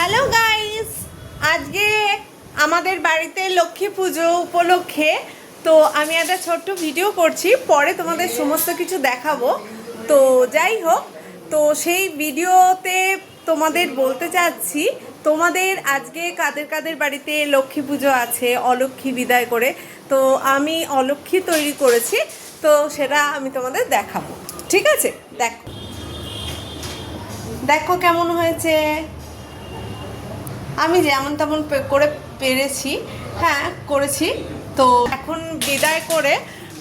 Hello guys, আজকে আমাদের বাড়িতে লক্ষ্মী পুজো উপলক্ষে তো আমি একটা ছোট্ট ভিডিও করছি, পরে তোমাদের সমস্ত কিছু দেখাবো। তো যাই হোক, তো সেই ভিডিওতে তোমাদের বলতে চাচ্ছি তোমাদের আজকে কাদের কাদের বাড়িতে লক্ষ্মী পুজো আছে অলক্ষ্মী বিদায় করে। তো আমি অলক্ষ্মী তৈরি করেছি, তো সেটা আমি তোমাদের দেখাবো। ঠিক আছে, দেখো দেখো কেমন হয়েছে। আমি যেমন তেমন করে পেরেছি, হ্যাঁ করেছি। তো এখন বিদায় করে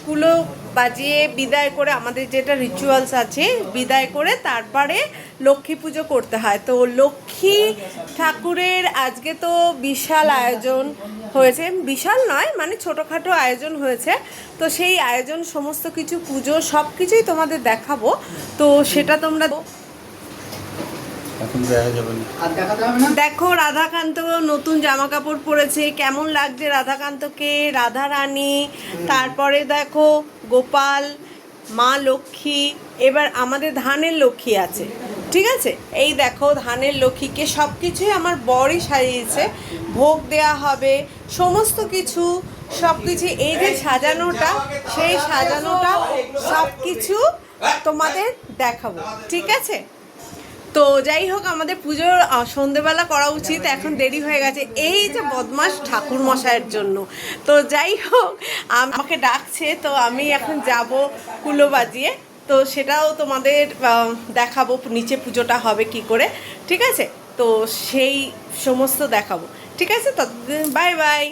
কুলো বাজিয়ে বিদায় করে আমাদের যেটা রিচুয়ালস আছে, বিদায় করে তারপরে লক্ষ্মী পুজো করতে হয়। তো লক্ষ্মী ঠাকুরের আজকে তো বিশাল আয়োজন হয়েছে, বিশাল নয় মানে ছোটোখাটো আয়োজন হয়েছে। তো সেই আয়োজন সমস্ত কিছু পুজো সব কিছুই তোমাদের দেখাবো। তো সেটা তোমরা দেখো। রাধাকান্ত নতুন জামা কাপড় পরেছে, কেমন লাগছে রাধাকান্তকে, রাধা রানী। তারপরে দেখো গোপাল, মা লক্ষ্মী। এবার আমাদের ধানের লক্ষ্মী আছে, ঠিক আছে। এই দেখো ধানের লক্ষ্মীকে সব কিছুই আমার বরই সাজিয়েছে, ভোগ দেয়া হবে সমস্ত কিছু, সব কিছু। এই যে সাজানোটা, সেই সাজানোটা সব কিছু তোমাদের দেখাবো, ঠিক আছে। তো যাই হোক, আমাদের পুজোর সন্ধেবেলা করা উচিত, এখন দেরি হয়ে গেছে এই যে বদমাস ঠাকুর মশাইয়ের জন্য। তো যাই হোক, আমাকে ডাকছে, তো আমি এখন যাব কুলো বাজিয়ে। তো সেটাও তোমাদের দেখাবো, নিচে পুজোটা হবে কি করে, ঠিক আছে। তো সেই সমস্ত দেখাবো, ঠিক আছে। তো বাই বাই।